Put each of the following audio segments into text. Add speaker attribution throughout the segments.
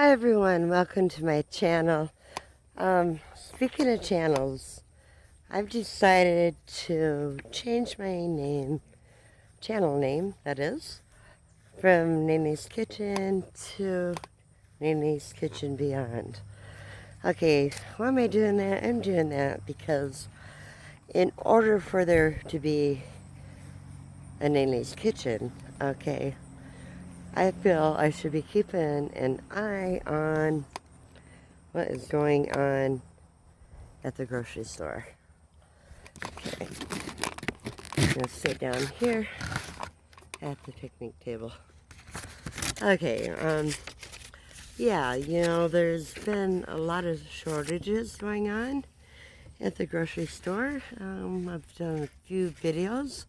Speaker 1: Hi everyone, welcome to my channel. Speaking of channels, I've decided to change my channel name, that is, from Nene's Kitchen to Nene's Kitchen Beyond. Okay, why am I doing that? I'm doing that because in order for there to be a Nene's Kitchen, okay, I feel I should be keeping an eye on what is going on at the grocery store. Okay, I'm gonna sit down here at the picnic table. Okay, yeah, there's been a lot of shortages going on at the grocery store. I've done a few videos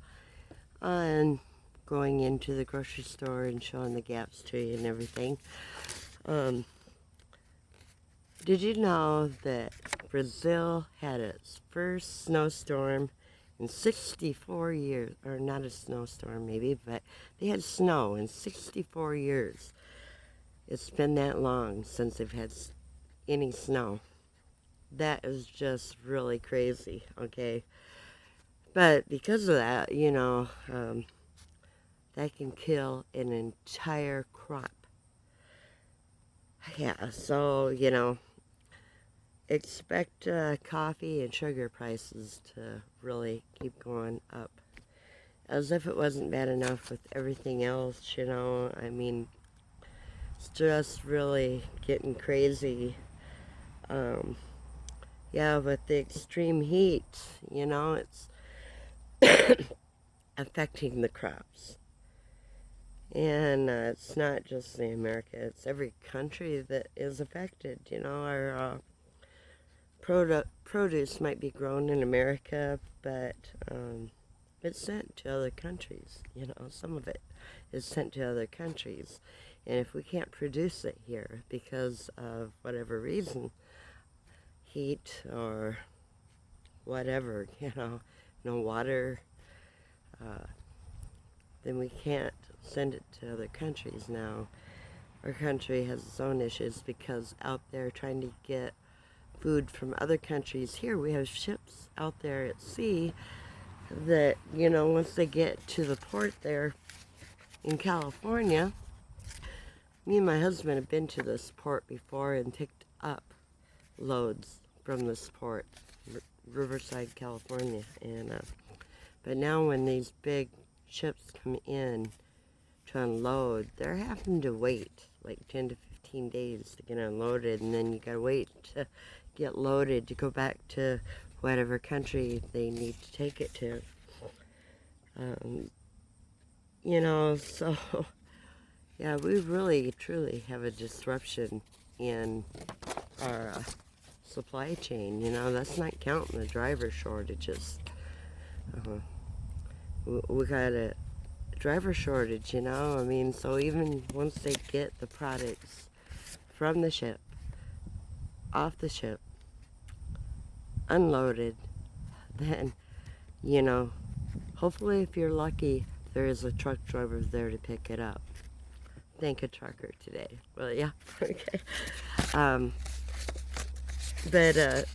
Speaker 1: on going into the grocery store and showing the gaps to you and everything. Did you know that Brazil had its first snowstorm in 64 years? Or not a snowstorm maybe, but they had snow in 64 years. It's been that long since they've had any snow. That is just really crazy, okay? But because of that, that can kill an entire crop. Yeah, so, expect coffee and sugar prices to really keep going up. As if it wasn't bad enough with everything else, I mean, it's just really getting crazy. Yeah, with the extreme heat, it's affecting the crops. And it's not just in America, it's every country that is affected. Our produce might be grown in America, but it's sent to other countries. Some of it is sent to other countries. And if we can't produce it here because of whatever reason, heat or whatever, no water, then we can't send it to other countries now. Our country has its own issues because out there trying to get food from other countries. Here we have ships out there at sea that, once they get to the port there in California, me and my husband have been to this port before and picked up loads from this port, Riverside, California. And but now when these big ships come in to unload, they're having to wait like 10 to 15 days to get unloaded, and then you gotta wait to get loaded to go back to whatever country they need to take it to. So yeah, we really truly have a disruption in our supply chain. That's not counting the driver shortages. We got a driver shortage, I mean, so even once they get the products from the ship, off the ship, unloaded, then, hopefully if you're lucky, there is a truck driver there to pick it up. Thank a trucker today. Well, yeah, okay. But,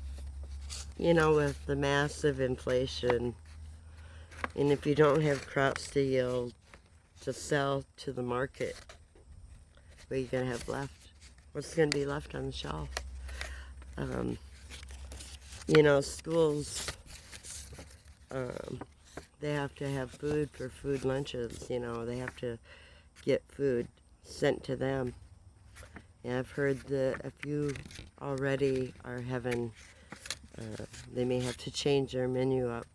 Speaker 1: with the massive inflation, and if you don't have crops to yield, to sell to the market, what are you going to have left? What's going to be left on the shelf? Schools, they have to have food for food lunches. They have to get food sent to them. And I've heard that a few already are having, they may have to change their menu up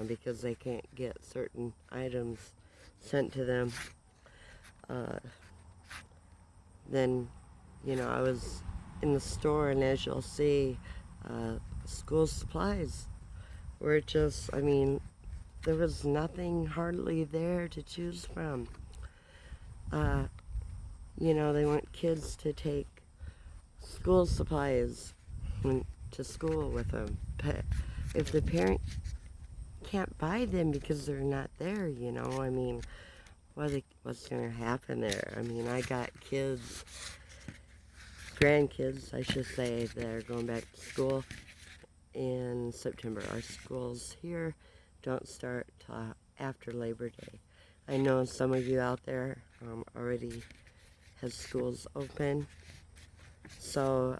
Speaker 1: because they can't get certain items sent to them. Then, I was in the store, and as you'll see, school supplies were just, I mean, there was nothing hardly there to choose from. They want kids to take school supplies to school with them, but if the parent can't buy them because they're not there, I mean, what's going to happen there? I mean, I got kids grandkids, I should say, that are going back to school in September. Our schools here don't start till after Labor Day. I know some of you out there already has schools open, so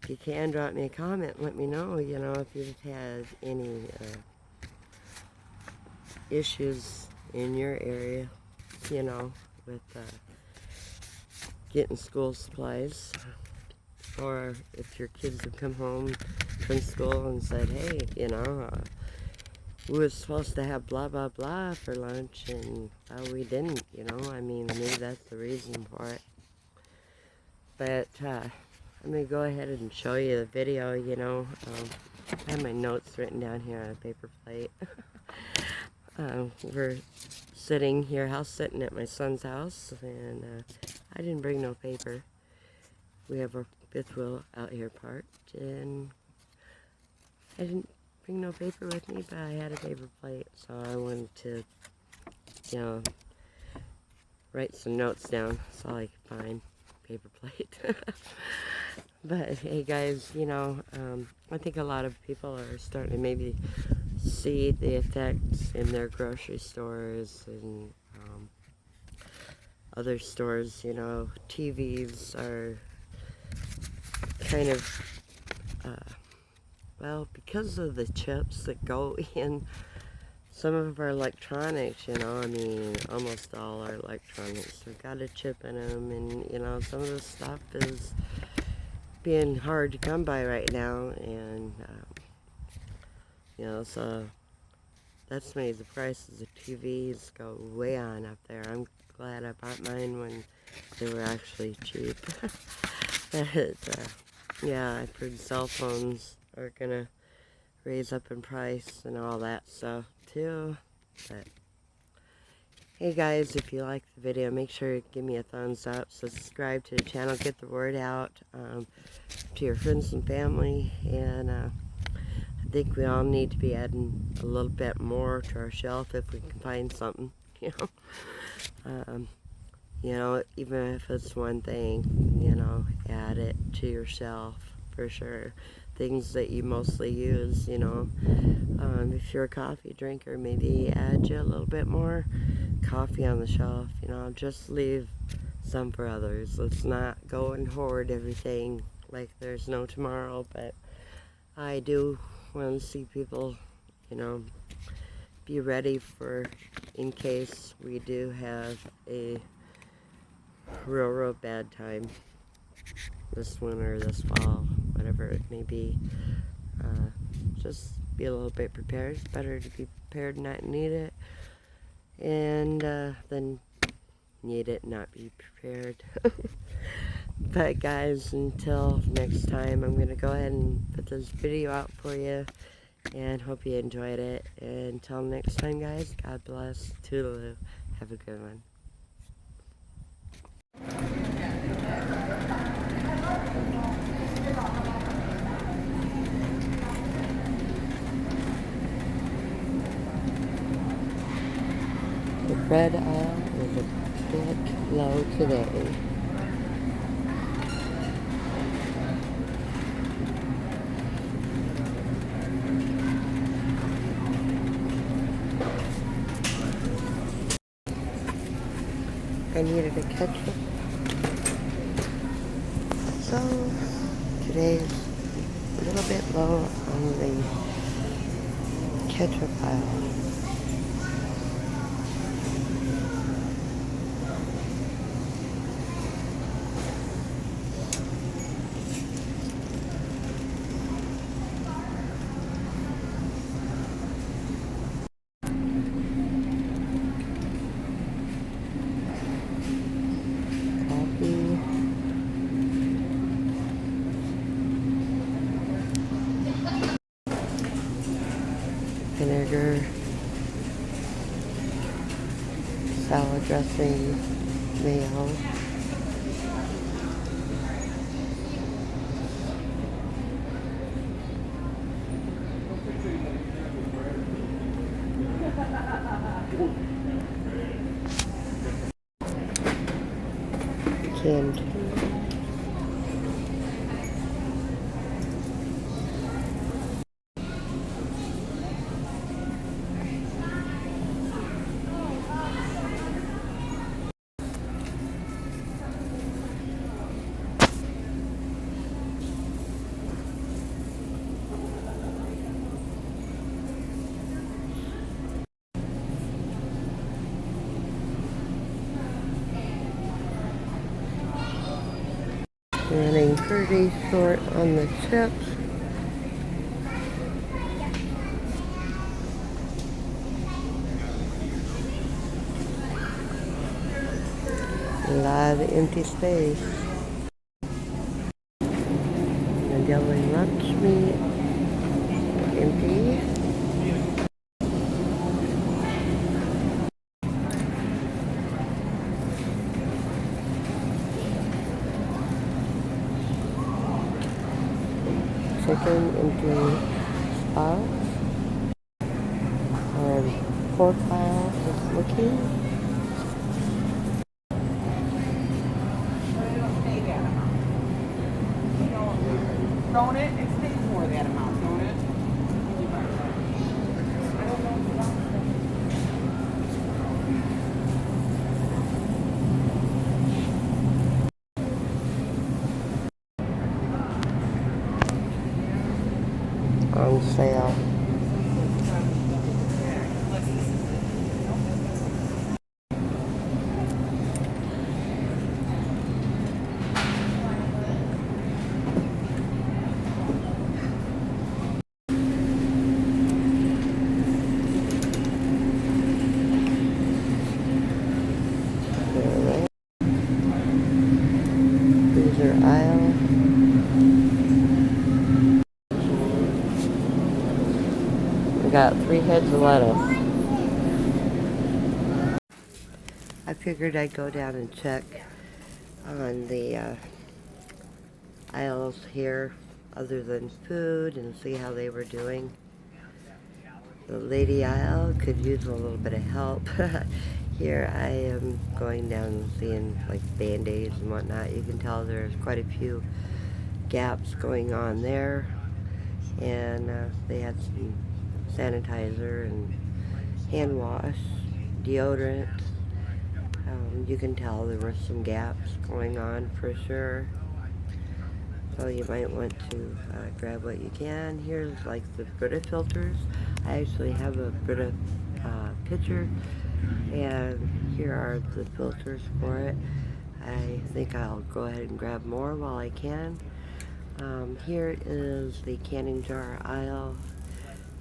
Speaker 1: if you can drop me a comment, let me know, you know, if you've had any issues in your area, you know, with getting school supplies, or if your kids have come home from school and said, hey, you know, we were supposed to have blah blah blah for lunch and we didn't, you know. I mean, maybe that's the reason for it. But I'm going to go ahead and show you the video, you know. I have my notes written down here on a paper plate. We're sitting here, house sitting at my son's house, and I didn't bring no paper. We have our fifth wheel out here parked, and I didn't bring no paper with me, but I had a paper plate, so I wanted to, you know, write some notes down. That's all I could find, paper plate. But hey guys, you know, I think a lot of people are starting to maybe see the effects in their grocery stores and other stores. You know, TVs are kind of, well, because of the chips that go in some of our electronics, you know, I mean, almost all our electronics have got a chip in them, and, you know, some of the stuff is being hard to come by right now, and, you know, so that's made the prices of TVs go way on up there. I'm glad I bought mine when they were actually cheap. But, yeah, I've heard cell phones are gonna raise up in price and all that stuff too. But hey guys, if you like the video, make sure to give me a thumbs up, subscribe to the channel, get the word out to your friends and family, and I think we all need to be adding a little bit more to our shelf if we can find something, you know. You know, even if it's one thing, you know, add it to your shelf for sure. Things that you mostly use, you know. If you're a coffee drinker, maybe add you a little bit more coffee on the shelf, you know. Just leave some for others. Let's not go and hoard everything like there's no tomorrow. But I do want to see people, you know, be ready for, in case we do have a real bad time this winter, this fall, whatever it may be. Just be a little bit prepared. It's better to be prepared and not need it, and than need it and not be prepared. But guys, until next time, I'm gonna go ahead and put this video out for you, and hope you enjoyed it. And until next time guys, God bless. Toodaloo. Have a good one. The bread aisle is a bit low today. I needed a ketchup. So today is a little bit low on the ketchup aisle. Vinegar, salad dressing, mayo, canned pretty short on the chips. A lot of empty space. The deli lunch meat, empty. Chicken, empty spots. And pork pile is looking.
Speaker 2: Don't it? It stays for that amount, don't it?
Speaker 1: On sale. Alright. Freezer aisle. We got 3 heads of lettuce. I figured I'd go down and check on the aisles here other than food and see how they were doing. The lady aisle could use a little bit of help. Here I am going down and seeing like Band-Aids and whatnot. You can tell there's quite a few gaps going on there. And they had some sanitizer and hand wash, deodorant. You can tell there were some gaps going on for sure. So you might want to grab what you can. Here's like the Brita filters. I actually have a Brita pitcher, and here are the filters for it. I think I'll go ahead and grab more while I can. Here is the canning jar aisle,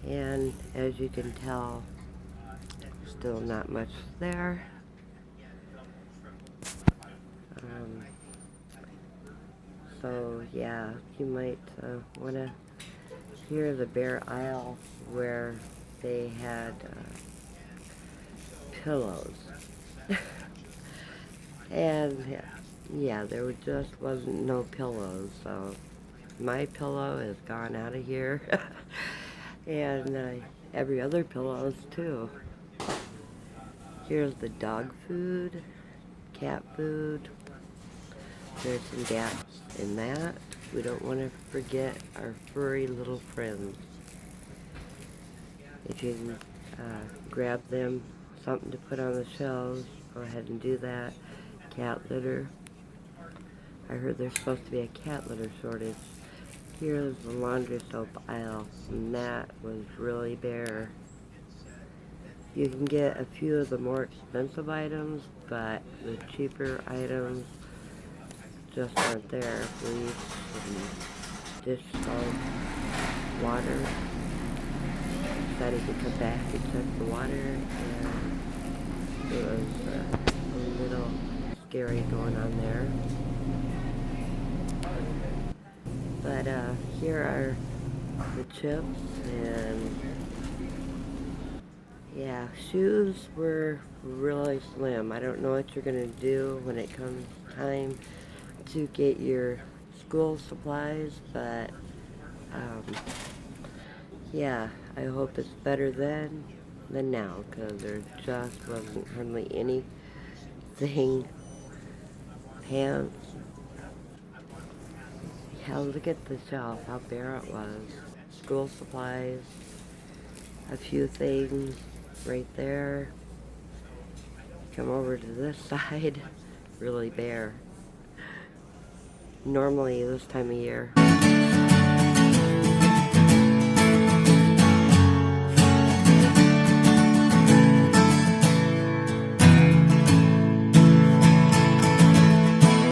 Speaker 1: and as you can tell, still not much there. So yeah, you might want to hear the bare aisle where they had pillows. And yeah, there just wasn't no pillows, so my pillow is gone out of here. And every other pillows too. Here's the dog food, cat food. There's some gaps in that. We don't want to forget our furry little friends. If you can grab them something to put on the shelves, go ahead and do that. Cat litter. I heard there's supposed to be a cat litter shortage. Here's the laundry soap aisle, and that was really bare. You can get a few of the more expensive items, but the cheaper items just aren't there. Bleach and dish soap, water. Decided to come back and check the water, and it was a little scary going on there. But here are the chips, and yeah, shoes were really slim. I don't know what you're gonna do when it comes time to get your school supplies, but yeah, I hope it's better then than now, because there just wasn't hardly anything. Pants. Yeah, look at the shelf, how bare it was. School supplies, a few things right there. Come over to this side, really bare. Normally this time of year,